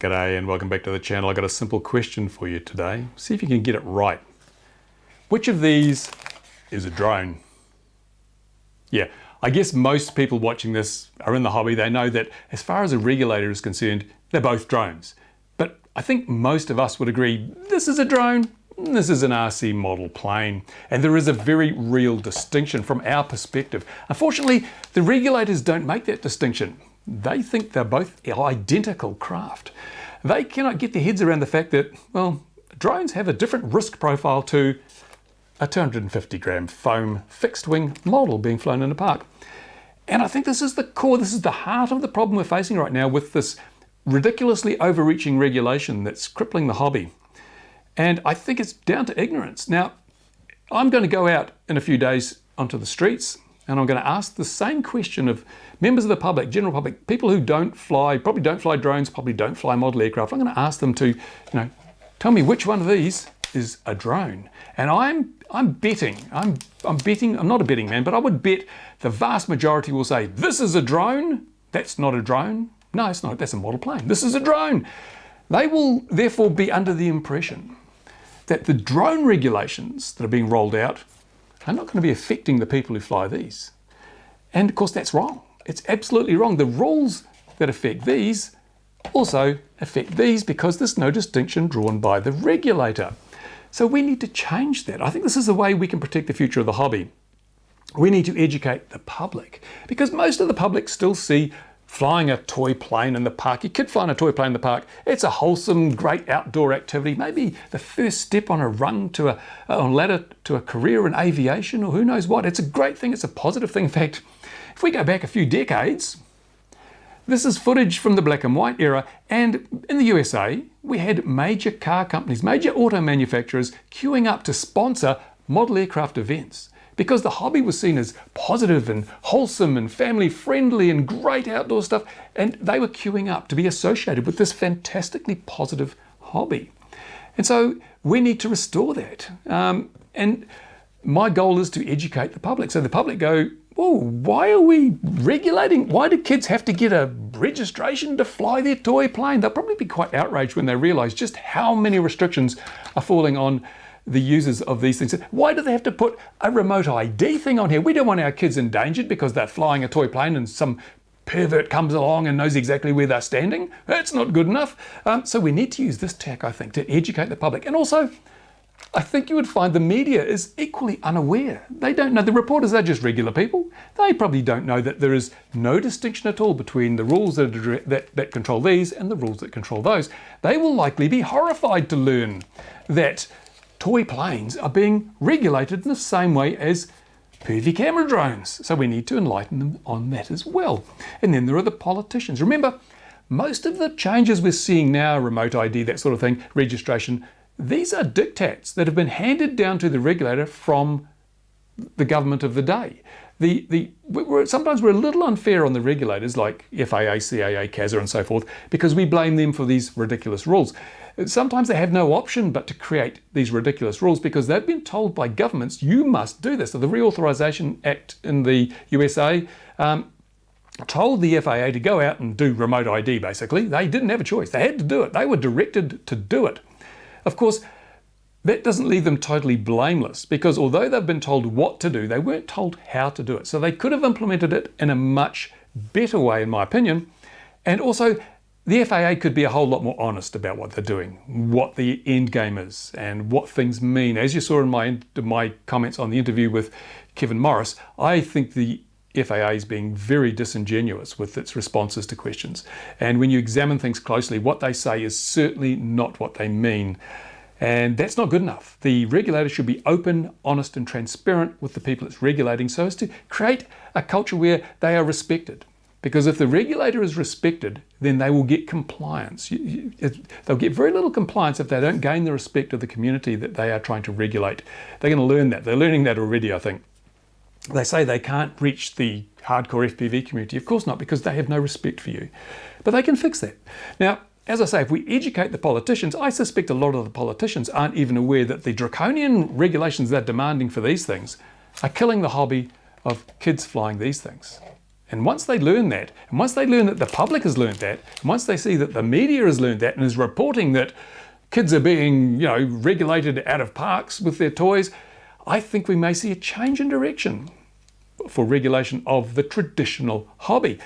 G'day and welcome back to the channel. I got a simple question for you today. See if you can get it right. Which of these is a drone? Yeah, I guess most people watching this are in the hobby. They know that as far as a regulator is concerned, they're both drones. But I think most of us would agree this is a drone, this is an RC model plane. And there is a very real distinction from our perspective. Unfortunately, the regulators don't make that distinction. They think they're both identical craft. They cannot get their heads around the fact that, well, drones have a different risk profile to a 250 gram foam fixed wing model being flown in a park. And I think this is the core, this is the heart of the problem we're facing right now with this ridiculously overreaching regulation that's crippling the hobby. And I think it's down to ignorance. Now, I'm going to go out in a few days onto the streets and I'm going to ask the same question of members of the public, general public, people who probably don't fly drones, probably don't fly model aircraft. I'm going to ask them to, tell me which one of these is a drone. And I'm betting, I'm not a betting man, but I would bet the vast majority will say, this is a drone, that's not a drone. No, it's not, that's a model plane. This is a drone. They will therefore be under the impression that the drone regulations that are being rolled out are not going to be affecting the people who fly these. And of course that's wrong. It's absolutely wrong. The rules that affect these also affect these because there's no distinction drawn by the regulator. So we need to change that. I think this is the way we can protect the future of the hobby. We need to educate the public because most of the public still see flying a toy plane in the park. Your kid flying a toy plane in the park, it's a wholesome, great outdoor activity. Maybe the first step on a rung to a ladder to a career in aviation or who knows what. It's a great thing. It's a positive thing. In fact, if we go back a few decades, this is footage from the black and white era. And in the USA, we had major car companies, major auto manufacturers queuing up to sponsor model aircraft events, because the hobby was seen as positive and wholesome and family friendly and great outdoor stuff. And they were queuing up to be associated with this fantastically positive hobby. And so we need to restore that. And my goal is to educate the public. So the public go, whoa, why are we regulating? Why do kids have to get a registration to fly their toy plane? They'll probably be quite outraged when they realize just how many restrictions are falling on the users of these things. Why do they have to put a remote ID thing on here? We don't want our kids endangered because they're flying a toy plane and some pervert comes along and knows exactly where they're standing. That's not good enough. So we need to use this tack, I think, to educate the public. And also, I think you would find the media is equally unaware. They don't know. The reporters are just regular people. They probably don't know that there is no distinction at all between the rules that control these and the rules that control those. They will likely be horrified to learn that toy planes are being regulated in the same way as pervy camera drones. So we need to enlighten them on that as well. And then there are the politicians. Remember, most of the changes we're seeing now, remote ID, that sort of thing, registration, these are diktats that have been handed down to the regulator from the government of the day. Sometimes we're a little unfair on the regulators like FAA, CAA, CASA and so forth because we blame them for these ridiculous rules. Sometimes they have no option but to create these ridiculous rules because they've been told by governments, you must do this. So the Reauthorization Act in the USA told the FAA to go out and do remote ID basically. They didn't have a choice. They had to do it. They were directed to do it. Of course, that doesn't leave them totally blameless because although they've been told what to do, they weren't told how to do it. So they could have implemented it in a much better way, in my opinion. And also, the FAA could be a whole lot more honest about what they're doing, what the end game is, and what things mean. As you saw in my comments on the interview with Kevin Morris, I think the FAA is being very disingenuous with its responses to questions. And when you examine things closely, what they say is certainly not what they mean. And that's not good enough. The regulator should be open, honest, and transparent with the people it's regulating so as to create a culture where they are respected. Because if the regulator is respected, then they will get compliance. They'll get very little compliance if they don't gain the respect of the community that they are trying to regulate. They're going to learn that. They're learning that already, I think. They say they can't reach the hardcore FPV community. Of course not, because they have no respect for you. But they can fix that. Now, as I say, if we educate the politicians, I suspect a lot of the politicians aren't even aware that the draconian regulations they're demanding for these things are killing the hobby of kids flying these things. And once they learn that, and once they learn that the public has learned that, and once they see that the media has learned that and is reporting that kids are being, regulated out of parks with their toys, I think we may see a change in direction for regulation of the traditional hobby.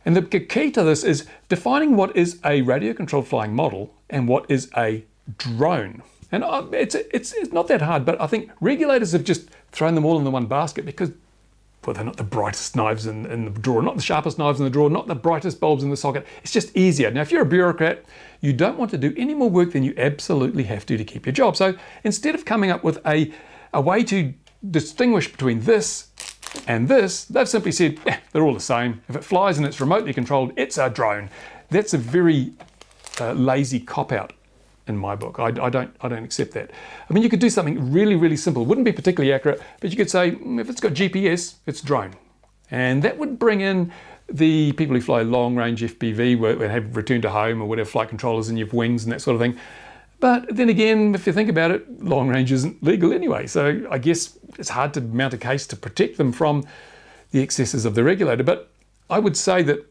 And the key to this is defining what is a radio-controlled flying model and what is a drone. And it's not that hard, but I think regulators have just thrown them all in the one basket because, well, they're not the brightest knives in the drawer, not the sharpest knives in the drawer, not the brightest bulbs in the socket. It's just easier. Now, if you're a bureaucrat, you don't want to do any more work than you absolutely have to keep your job. So instead of coming up with a way to distinguish between this and this, they've simply said, they're all the same. If it flies and it's remotely controlled, it's a drone. That's a very lazy cop-out in my book. I don't accept that. I mean, you could do something really, really simple. It wouldn't be particularly accurate, but you could say, if it's got GPS, it's drone. And that would bring in the people who fly long-range FPV, where have return to home or whatever, flight controllers in your wings and that sort of thing. But then again, if you think about it, long range isn't legal anyway. So I guess it's hard to mount a case to protect them from the excesses of the regulator. But I would say that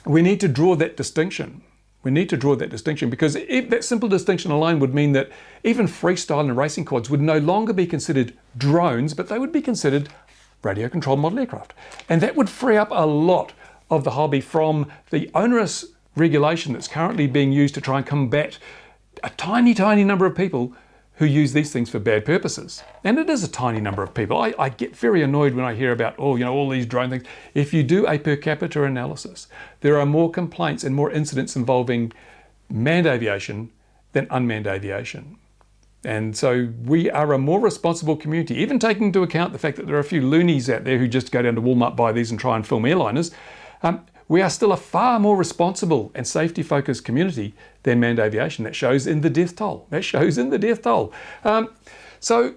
we need to draw that distinction. We need to draw that distinction because that simple distinction alone would mean that even freestyle and racing quads would no longer be considered drones, but they would be considered radio-controlled model aircraft. And that would free up a lot of the hobby from the onerous regulation that's currently being used to try and combat a tiny, tiny number of people who use these things for bad purposes. And it is a tiny number of people. I get very annoyed when I hear about, all these drone things. If you do a per capita analysis, there are more complaints and more incidents involving manned aviation than unmanned aviation. And so we are a more responsible community, even taking into account the fact that there are a few loonies out there who just go down to Walmart, buy these and try and film airliners. We are still a far more responsible and safety-focused community than manned aviation. That shows in the death toll. So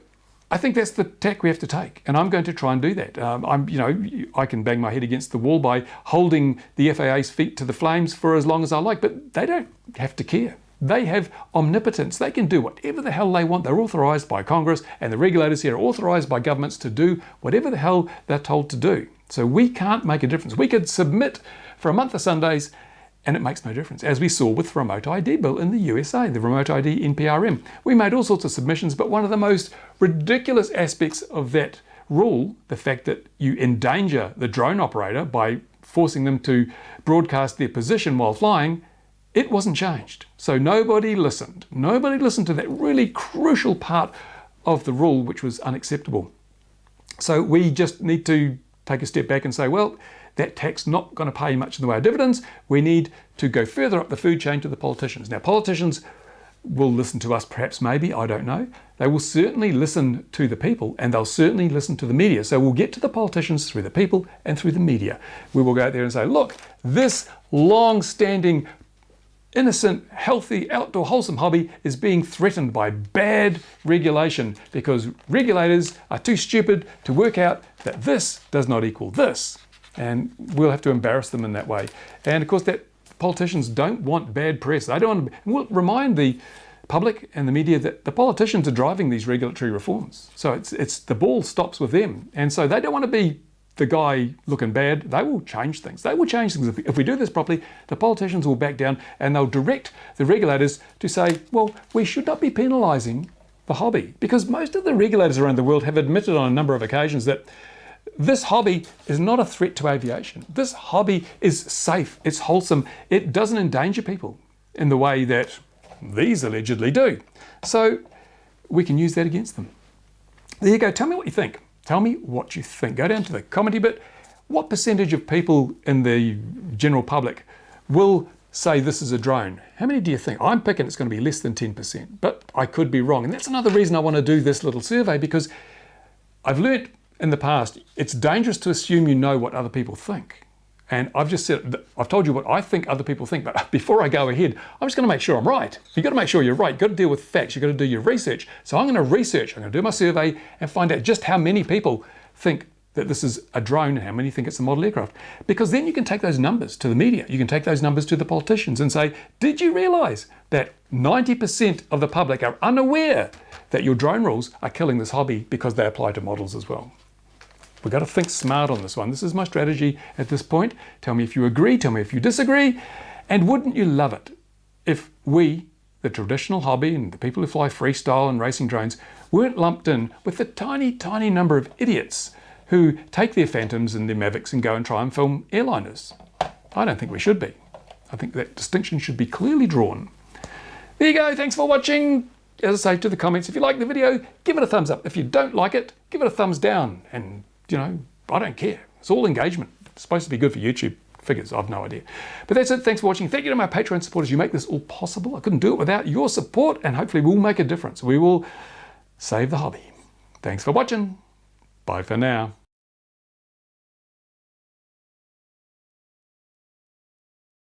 I think that's the tack we have to take, and I'm going to try and do that. I can bang my head against the wall by holding the FAA's feet to the flames for as long as I like, but they don't have to care. They have omnipotence. They can do whatever the hell they want. They're authorised by Congress, and the regulators here are authorised by governments to do whatever the hell they're told to do. So we can't make a difference. We could submit for a month of Sundays and it makes no difference, as we saw with the Remote ID bill in the USA, the Remote ID NPRM. We made all sorts of submissions, but one of the most ridiculous aspects of that rule, the fact that you endanger the drone operator by forcing them to broadcast their position while flying, it wasn't changed. So nobody listened. Nobody listened to that really crucial part of the rule, which was unacceptable. So we just need to take a step back and say, well, that tax not going to pay much in the way of dividends. We need to go further up the food chain to the politicians. Now, politicians will listen to us, perhaps, maybe, I don't know. They will certainly listen to the people, and they'll certainly listen to the media. So we'll get to the politicians through the people and through the media. We will go out there and say, look, this long-standing, innocent, healthy, outdoor, wholesome hobby is being threatened by bad regulation because regulators are too stupid to work out that this does not equal this. And we'll have to embarrass them in that way. And of course, that politicians don't want bad press. They don't want to, we'll remind the public and the media that the politicians are driving these regulatory reforms. So it's the ball stops with them. And so they don't want to be the guy looking bad. They will change things. They will change things. If we do this properly, the politicians will back down and they'll direct the regulators to say, well, we should not be penalising the hobby. Because most of the regulators around the world have admitted on a number of occasions that this hobby is not a threat to aviation. This hobby is safe, it's wholesome, it doesn't endanger people in the way that these allegedly do. So we can use that against them. There you go, tell me what you think. Tell me what you think. Go down to the commenty bit. What percentage of people in the general public will say this is a drone? How many do you think? I'm picking it's going to be less than 10%, but I could be wrong. And that's another reason I want to do this little survey, because I've learnt in the past, it's dangerous to assume you know what other people think. And I've just said, I've told you what I think other people think, but before I go ahead, I'm just going to make sure I'm right. You've got to make sure you're right. You've got to deal with facts. You've got to do your research. So I'm going to research, I'm going to do my survey and find out just how many people think that this is a drone and how many think it's a model aircraft. Because then you can take those numbers to the media. You can take those numbers to the politicians and say, did you realize that 90% of the public are unaware that your drone rules are killing this hobby because they apply to models as well? We've got to think smart on this one. This is my strategy at this point. Tell me if you agree, tell me if you disagree. And wouldn't you love it if we, the traditional hobby and the people who fly freestyle and racing drones, weren't lumped in with the tiny, tiny number of idiots who take their Phantoms and their Mavics and go and try and film airliners? I don't think we should be. I think that distinction should be clearly drawn. There you go. Thanks for watching. As I say, to the comments, if you like the video, give it a thumbs up. If you don't like it, give it a thumbs down. And, you know, I don't care. It's all engagement. It's supposed to be good for YouTube figures. I've no idea. But that's it. Thanks for watching. Thank you to my Patreon supporters. You make this all possible. I couldn't do it without your support, and hopefully we'll make a difference. We will save the hobby. Thanks for watching. Bye for now.